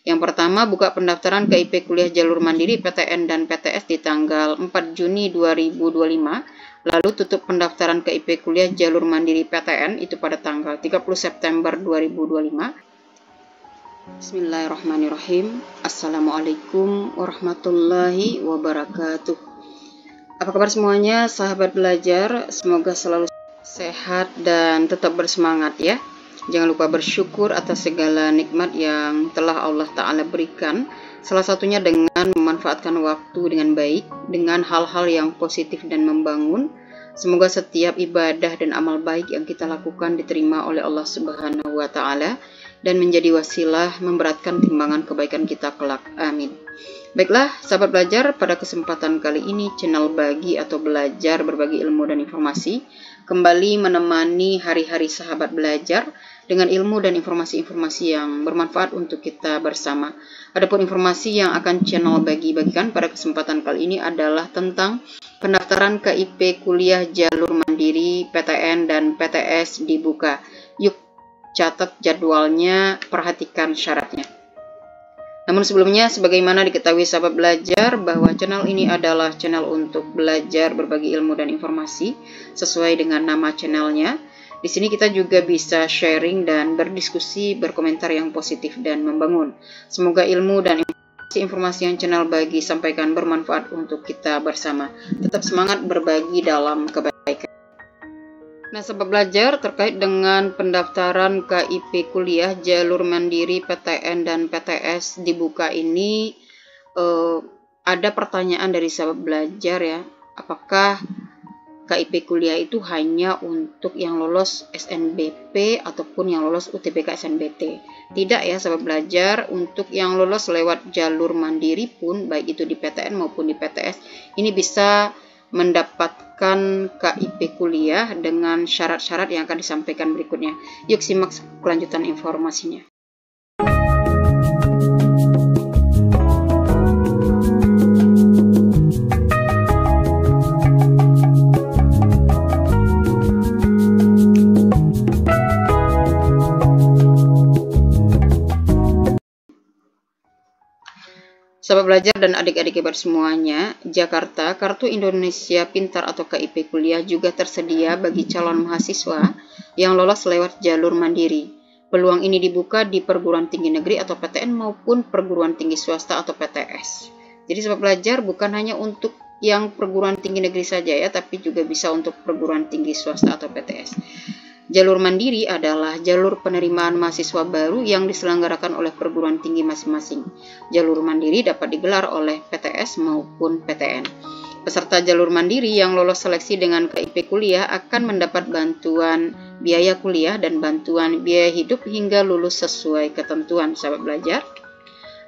Yang pertama, buka pendaftaran KIP Kuliah Jalur Mandiri PTN dan PTS di tanggal 4 Juni 2025. Lalu tutup pendaftaran KIP Kuliah Jalur Mandiri PTN itu pada tanggal 30 September 2025. Bismillahirrahmanirrahim. Assalamualaikum warahmatullahi wabarakatuh. Apa kabar semuanya, sahabat belajar? Semoga selalu sehat dan tetap bersemangat ya. Jangan lupa bersyukur atas segala nikmat yang telah Allah Ta'ala berikan. Salah satunya dengan memanfaatkan waktu dengan baik, dengan hal-hal yang positif dan membangun. Semoga setiap ibadah dan amal baik yang kita lakukan diterima oleh Allah Subhanahu wa Ta'ala dan menjadi wasilah memberatkan timbangan kebaikan kita kelak. Amin. Baiklah, sahabat belajar, pada kesempatan kali ini channel Bagi atau Belajar Berbagi Ilmu dan Informasi kembali menemani hari-hari sahabat belajar dengan ilmu dan informasi-informasi yang bermanfaat untuk kita bersama. Adapun informasi yang akan channel bagikan pada kesempatan kali ini adalah tentang pendaftaran KIP Kuliah Jalur Mandiri PTN dan PTS dibuka. Yuk, catat jadwalnya, perhatikan syaratnya. Namun sebelumnya, sebagaimana diketahui sahabat belajar bahwa channel ini adalah channel untuk belajar berbagi ilmu dan informasi sesuai dengan nama channelnya. Di sini kita juga bisa sharing dan berdiskusi, berkomentar yang positif dan membangun. Semoga ilmu dan informasi yang channel Bagi sampaikan bermanfaat untuk kita bersama. Tetap semangat berbagi dalam kebaikan. Nah, sahabat belajar, terkait dengan pendaftaran KIP Kuliah Jalur Mandiri PTN dan PTS dibuka ini, ada pertanyaan dari sahabat belajar ya, apakah KIP kuliah itu hanya untuk yang lolos SNBP ataupun yang lolos UTBK SNBT? Tidak ya sahabat belajar, untuk yang lolos lewat jalur mandiri pun, baik itu di PTN maupun di PTS, ini bisa mendapatkan KIP kuliah dengan syarat-syarat yang akan disampaikan berikutnya. Yuk simak kelanjutan informasinya. Sahabat belajar dan adik-adik hebat semuanya, Jakarta, Kartu Indonesia Pintar atau KIP Kuliah juga tersedia bagi calon mahasiswa yang lolos lewat jalur mandiri. Peluang ini dibuka di perguruan tinggi negeri atau PTN maupun perguruan tinggi swasta atau PTS. Jadi sahabat belajar bukan hanya untuk yang perguruan tinggi negeri saja ya, tapi juga bisa untuk perguruan tinggi swasta atau PTS. Jalur mandiri adalah jalur penerimaan mahasiswa baru yang diselenggarakan oleh perguruan tinggi masing-masing. Jalur mandiri dapat digelar oleh PTS maupun PTN. Peserta jalur mandiri yang lolos seleksi dengan KIP kuliah akan mendapat bantuan biaya kuliah dan bantuan biaya hidup hingga lulus sesuai ketentuan, sahabat belajar.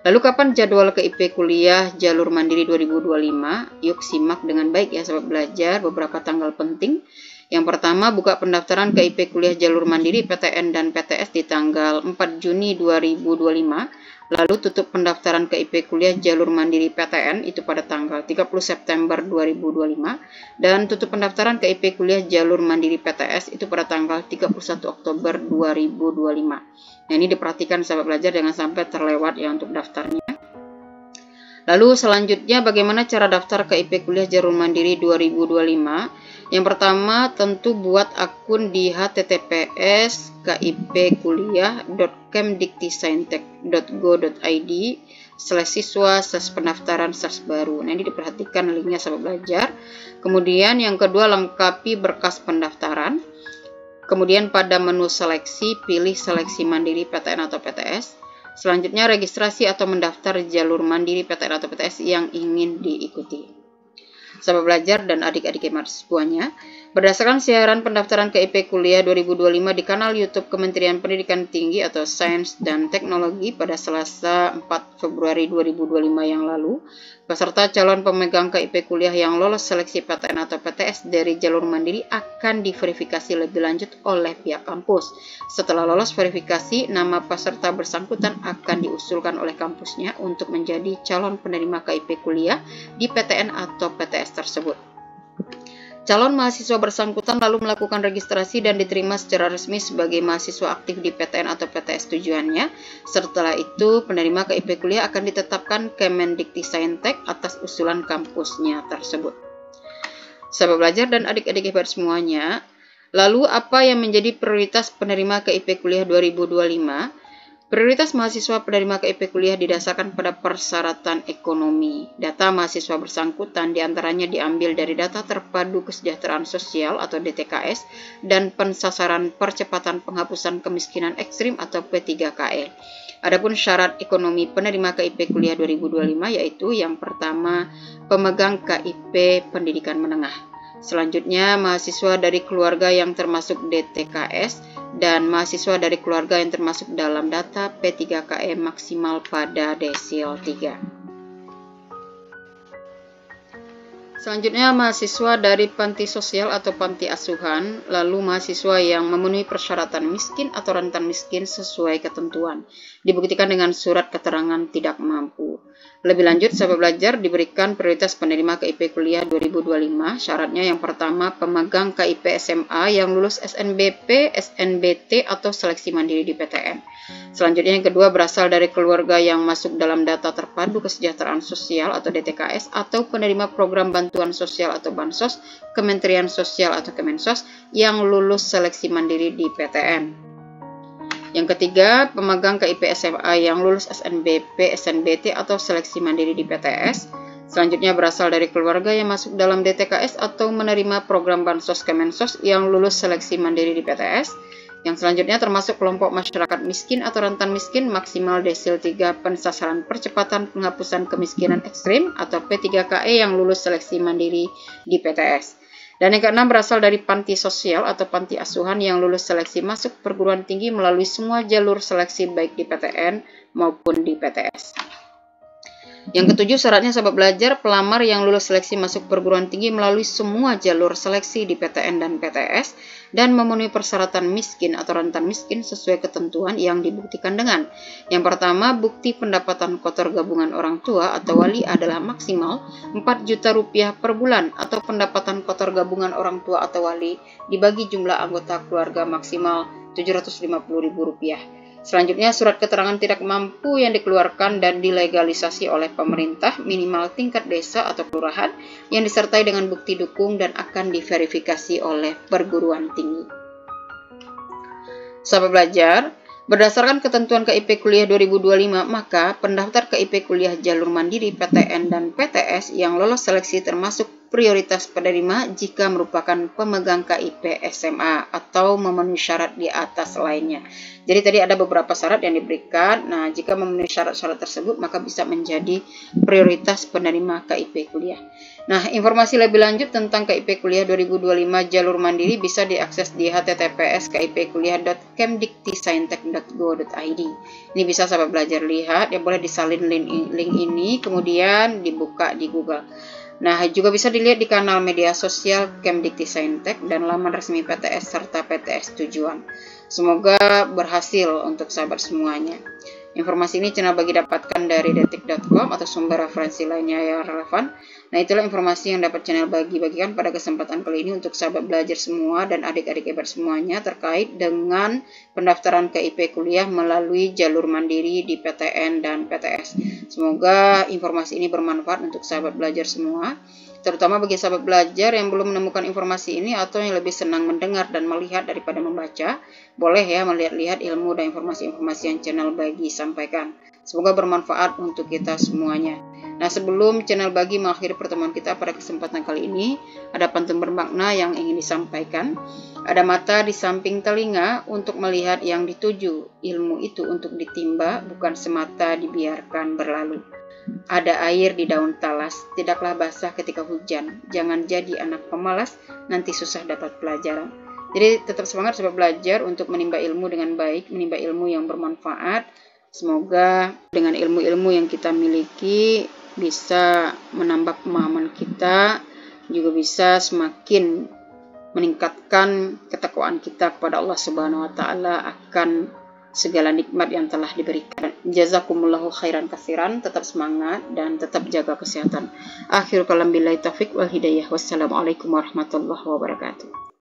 Lalu kapan jadwal KIP kuliah jalur mandiri 2025? Yuk simak dengan baik ya sahabat belajar, beberapa tanggal penting. Yang pertama, buka pendaftaran KIP Kuliah Jalur Mandiri PTN dan PTS di tanggal 4 Juni 2025. Lalu tutup pendaftaran KIP Kuliah Jalur Mandiri PTN itu pada tanggal 30 September 2025. Dan tutup pendaftaran KIP Kuliah Jalur Mandiri PTS itu pada tanggal 31 Oktober 2025. Nah, ini diperhatikan sahabat belajar, jangan sampai terlewat ya untuk daftarnya. Lalu selanjutnya, bagaimana cara daftar KIP Kuliah Jalur Mandiri 2025? Yang pertama, tentu buat akun di https://kipkuliah.kemdiktisainstek.go.id/siswa/pendaftaran/baru. Nah, ini diperhatikan linknya sahabat belajar. Kemudian yang kedua, lengkapi berkas pendaftaran. Kemudian pada menu seleksi, pilih seleksi mandiri PTN atau PTS. Selanjutnya, registrasi atau mendaftar jalur mandiri PTN atau PTS yang ingin diikuti. Sahabat belajar dan adik-adik hebat semuanya, berdasarkan siaran pendaftaran KIP Kuliah 2025 di kanal YouTube Kementerian Pendidikan Tinggi atau Sains dan Teknologi pada Selasa 4 Februari 2025 yang lalu, peserta calon pemegang KIP Kuliah yang lolos seleksi PTN atau PTS dari jalur mandiri akan diverifikasi lebih lanjut oleh pihak kampus. Setelah lolos verifikasi, nama peserta bersangkutan akan diusulkan oleh kampusnya untuk menjadi calon penerima KIP Kuliah di PTN atau PTS tersebut. Calon mahasiswa bersangkutan lalu melakukan registrasi dan diterima secara resmi sebagai mahasiswa aktif di PTN atau PTS tujuannya. Setelah itu, penerima KIP kuliah akan ditetapkan Kemendikti-Saintek atas usulan kampusnya tersebut. Sahabat belajar dan adik-adik hebat semuanya, lalu apa yang menjadi prioritas penerima KIP kuliah 2025? Prioritas mahasiswa penerima KIP kuliah didasarkan pada persyaratan ekonomi. Data mahasiswa bersangkutan diantaranya diambil dari data terpadu kesejahteraan sosial atau DTKS dan pensasaran percepatan penghapusan kemiskinan ekstrim atau P3KE. Adapun syarat ekonomi penerima KIP kuliah 2025 yaitu yang pertama, pemegang KIP pendidikan menengah. Selanjutnya, mahasiswa dari keluarga yang termasuk DTKS dan mahasiswa dari keluarga yang termasuk dalam data P3KE maksimal pada desil 3. Selanjutnya, mahasiswa dari panti sosial atau panti asuhan, lalu mahasiswa yang memenuhi persyaratan miskin atau rentan miskin sesuai ketentuan, dibuktikan dengan surat keterangan tidak mampu. Lebih lanjut, sahabat belajar diberikan prioritas penerima KIP kuliah 2025. Syaratnya yang pertama, pemegang KIP SMA yang lulus SNBP, SNBT, atau seleksi mandiri di PTN. Selanjutnya yang kedua, berasal dari keluarga yang masuk dalam data terpadu kesejahteraan sosial atau DTKS atau penerima program bantuan sosial atau Bansos, Kementerian Sosial atau Kemensos yang lulus seleksi mandiri di PTN. Yang ketiga, pemegang KIP SMA yang lulus SNBP, SNBT atau seleksi mandiri di PTS. Selanjutnya berasal dari keluarga yang masuk dalam DTKS atau menerima program Bansos Kemensos yang lulus seleksi mandiri di PTS. Yang selanjutnya termasuk kelompok masyarakat miskin atau rentan miskin maksimal desil 3 pensasaran percepatan penghapusan kemiskinan ekstrim atau P3KE yang lulus seleksi mandiri di PTS. Dan yang keenam berasal dari panti sosial atau panti asuhan yang lulus seleksi masuk perguruan tinggi melalui semua jalur seleksi baik di PTN maupun di PTS. Yang ketujuh, syaratnya sahabat belajar, pelamar yang lulus seleksi masuk perguruan tinggi melalui semua jalur seleksi di PTN dan PTS dan memenuhi persyaratan miskin atau rentan miskin sesuai ketentuan yang dibuktikan dengan yang pertama, bukti pendapatan kotor gabungan orang tua atau wali adalah maksimal 4 juta rupiah per bulan atau pendapatan kotor gabungan orang tua atau wali dibagi jumlah anggota keluarga maksimal 750.000 rupiah. Selanjutnya, surat keterangan tidak mampu yang dikeluarkan dan dilegalisasi oleh pemerintah minimal tingkat desa atau kelurahan yang disertai dengan bukti dukung dan akan diverifikasi oleh perguruan tinggi. Sahabat belajar, berdasarkan ketentuan KIP kuliah 2025, maka pendaftar KIP kuliah jalur mandiri PTN dan PTS yang lolos seleksi termasuk prioritas penerima jika merupakan pemegang KIP SMA atau memenuhi syarat di atas lainnya. Jadi tadi ada beberapa syarat yang diberikan. Nah, jika memenuhi syarat-syarat tersebut, maka bisa menjadi prioritas penerima KIP kuliah. Nah, informasi lebih lanjut tentang KIP kuliah 2025 jalur mandiri bisa diakses di https://kipkuliah.kemdiktisaintek.go.id. Ini bisa sahabat belajar lihat, ya boleh disalin link ini, kemudian dibuka di Google. Nah, juga bisa dilihat di kanal media sosial Kemdikti-Saintek dan laman resmi PTS serta PTS tujuan. Semoga berhasil untuk sahabat semuanya. Informasi ini channel bagi dapatkan dari detik.com atau sumber referensi lainnya yang relevan. Nah, itulah informasi yang dapat channel bagikan pada kesempatan kali ini untuk sahabat belajar semua dan adik-adik hebat semuanya terkait dengan pendaftaran KIP kuliah melalui jalur mandiri di PTN dan PTS. Semoga informasi ini bermanfaat untuk sahabat belajar semua, terutama bagi sahabat belajar yang belum menemukan informasi ini atau yang lebih senang mendengar dan melihat daripada membaca. Boleh ya melihat-lihat ilmu dan informasi-informasi yang channel bagi sampaikan. Semoga bermanfaat untuk kita semuanya. Nah, sebelum channel bagi mengakhiri pertemuan kita pada kesempatan kali ini, ada pantun bermakna yang ingin disampaikan. Ada mata di samping telinga untuk melihat yang dituju. Ilmu itu untuk ditimba, bukan semata dibiarkan berlalu. Ada air di daun talas, tidaklah basah ketika hujan. Jangan jadi anak pemalas, nanti susah dapat pelajaran. Jadi tetap semangat sahabat belajar untuk menimba ilmu dengan baik, menimba ilmu yang bermanfaat. Semoga dengan ilmu-ilmu yang kita miliki bisa menambah pemahaman kita, juga bisa semakin meningkatkan ketakwaan kita kepada Allah Subhanahu wa taala akan segala nikmat yang telah diberikan Jazakumullahu khairan katsiran, tetap semangat dan tetap jaga kesehatan. Akhirul kalam billahi taufik wal hidayah. Wassalamualaikum warahmatullahi wabarakatuh.